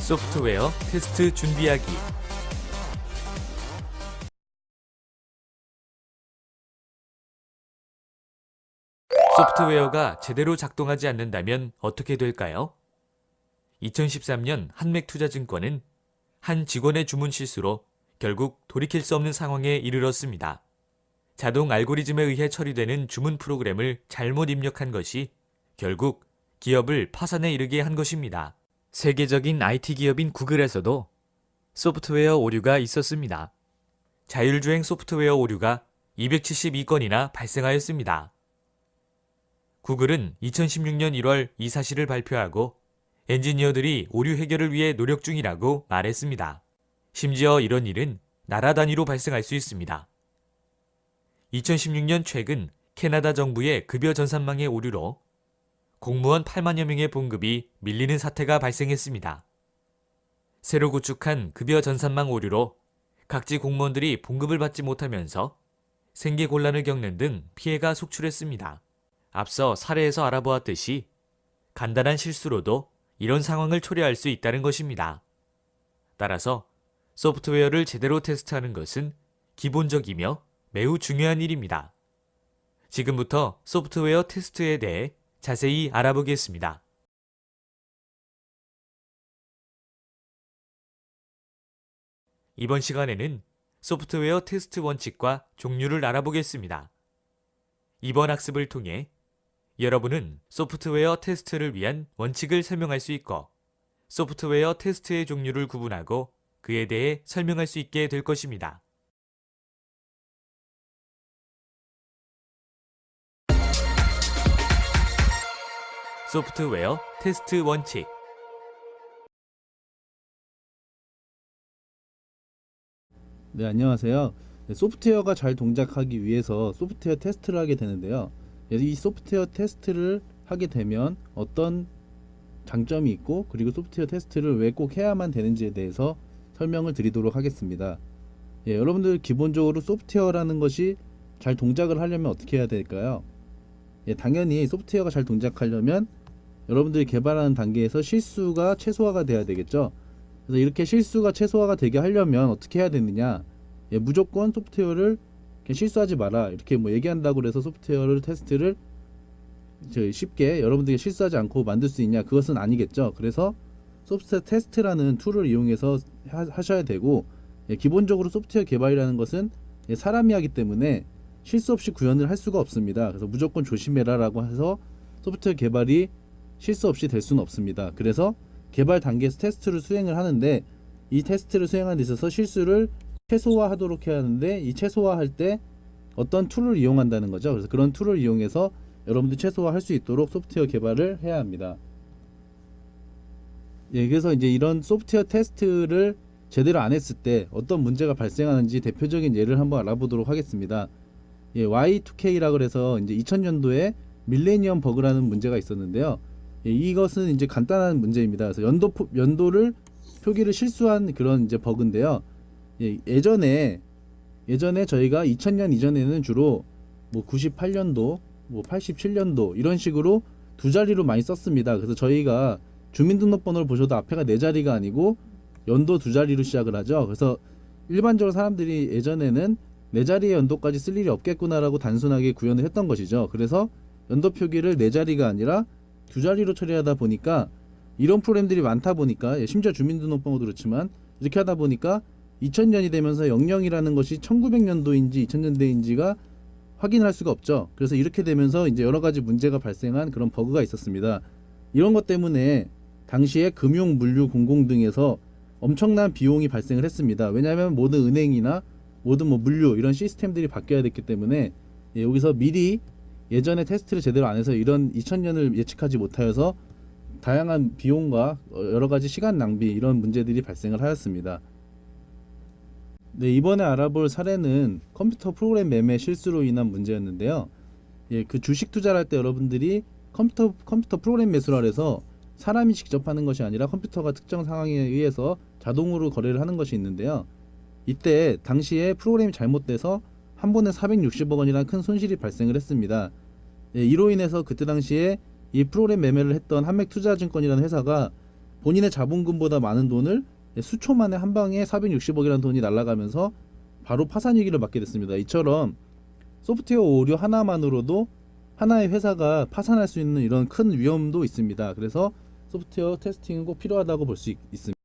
소프트웨어 테스트 준비하기. 소프트웨어가 제대로 작동하지 않는다면 어떻게 될까요? 2013년 한맥투자증권은 한 직원의 주문 실수로 결국 돌이킬 수 없는 상황에 이르렀습니다. 자동 알고리즘에 의해 처리되는 주문 프로그램을 잘못 입력한 것이 결국 기업을 파산에 이르게 한 것입니다. 세계적인 IT 기업인 구글에서도 소프트웨어 오류가 있었습니다. 자율주행 소프트웨어 오류가 272건이나 발생하였습니다. 구글은 2016년 1월 이 사실을 발표하고 엔지니어들이 오류 해결을 위해 노력 중이라고 말했습니다. 심지어 이런 일은 나라 단위로 발생할 수 있습니다. 2016년 최근 캐나다 정부의 급여 전산망의 오류로 공무원 8만여 명의 봉급이 밀리는 사태가 발생했습니다. 새로 구축한 급여 전산망 오류로 각지 공무원들이 봉급을 받지 못하면서 생계 곤란을 겪는 등 피해가 속출했습니다. 앞서 사례에서 알아보았듯이 간단한 실수로도 이런 상황을 초래할 수 있다는 것입니다. 따라서 소프트웨어를 제대로 테스트하는 것은 기본적이며 매우 중요한 일입니다. 지금부터 소프트웨어 테스트에 대해 자세히 알아보겠습니다. 이번 시간에는 소프트웨어 테스트 원칙과 종류를 알아보겠습니다. 이번 학습을 통해 여러분은 소프트웨어 테스트를 위한 원칙을 설명할 수 있고 소프트웨어 테스트의 종류를 구분하고 그에 대해 설명할 수 있게 될 것입니다. 소프트웨어 테스트 원칙. 네, 안녕하세요. 소프트웨어가 잘 동작하기 위해서 소프트웨어 테스트를 하게 되는데요. 이 소프트웨어 테스트를 하게 되면 어떤 장점이 있고 그리고 소프트웨어 테스트를 왜 꼭 해야만 되는지에 대해서 설명을 드리도록 하겠습니다. 여러분들 기본적으로 소프트웨어라는 것이 잘 동작을 하려면 어떻게 해야 될까요? 당연히 소프트웨어가 잘 동작하려면 여러분들이 개발하는 단계에서 실수가 최소화가 돼야 되겠죠. 그래서 이렇게 실수가 최소화가 되게 하려면 어떻게 해야 되느냐, 무조건 소프트웨어를 그냥 실수하지 마라 이렇게 얘기한다고 해서 소프트웨어를 테스트를 쉽게 여러분들이 실수하지 않고 만들 수 있냐, 그것은 아니겠죠. 그래서 소프트웨어 테스트라는 툴을 이용해서 하셔야 되고, 기본적으로 소프트웨어 개발이라는 것은 사람이 하기 때문에 실수 없이 구현을 할 수가 없습니다. 그래서 무조건 조심해라 라고 해서 소프트웨어 개발이 실수 없이 될 수는 없습니다. 그래서 개발 단계에서 테스트를 수행을 하는데, 이 테스트를 수행하는 데 있어서 실수를 최소화하도록 해야 하는데, 이 최소화할 때 어떤 툴을 이용한다는 거죠. 그래서 그런 툴을 이용해서 여러분들이 최소화할 수 있도록 소프트웨어 개발을 해야 합니다. 그래서 이제 이런 소프트웨어 테스트를 제대로 안 했을 때 어떤 문제가 발생하는지 대표적인 예를 한번 알아보도록 하겠습니다. Y2K라고 해서 이제 2000년도에 밀레니엄 버그라는 문제가 있었는데요. 이것은 이제 간단한 문제입니다. 그래서 연도를 표기를 실수한 그런 이제 버그인데요. 예전에 저희가 2000년 이전에는 주로 98년도, 87년도 이런 식으로 두 자리로 많이 썼습니다. 그래서 저희가 주민등록번호를 보셔도 앞에가 네 자리가 아니고 연도 두 자리로 시작을 하죠. 그래서 일반적으로 사람들이 예전에는 네 자리의 연도까지 쓸 일이 없겠구나라고 단순하게 구현을 했던 것이죠. 그래서 연도 표기를 네 자리가 아니라 두 자리로 처리하다 보니까 이런 프로그램들이 많다 보니까, 심지어 주민등록번호도 그렇지만 이렇게 하다 보니까 2000년이 되면서 00이라는 것이 1900년도인지 2000년대인지가 확인할 수가 없죠. 그래서 이렇게 되면서 이제 여러 가지 문제가 발생한 그런 버그가 있었습니다. 이런 것 때문에 당시에 금융, 물류, 공공 등에서 엄청난 비용이 발생을 했습니다. 왜냐하면 모든 은행이나 모든 물류 이런 시스템들이 바뀌어야 됐기 때문에, 여기서 미리 예전에 테스트를 제대로 안 해서 이런 2000년을 예측하지 못하여서 다양한 비용과 여러 가지 시간 낭비 이런 문제들이 발생을 하였습니다. 이번에 알아볼 사례는 컴퓨터 프로그램 매매 실수로 인한 문제였는데요. 그 주식 투자를 할 때 여러분들이 컴퓨터 프로그램 매수를 해서 사람이 직접 하는 것이 아니라 컴퓨터가 특정 상황에 의해서 자동으로 거래를 하는 것이 있는데요. 이때 당시에 프로그램이 잘못돼서 한 번에 460억 원이라는 큰 손실이 발생을 했습니다. 이로 인해서 그때 당시에 이 프로그램 매매를 했던 한맥투자증권이라는 회사가 본인의 자본금보다 많은 돈을 수초 만에 한 방에 460억이라는 돈이 날아가면서 바로 파산 위기를 맞게 됐습니다. 이처럼 소프트웨어 오류 하나만으로도 하나의 회사가 파산할 수 있는 이런 큰 위험도 있습니다. 그래서 소프트웨어 테스팅은 꼭 필요하다고 볼 수 있습니다.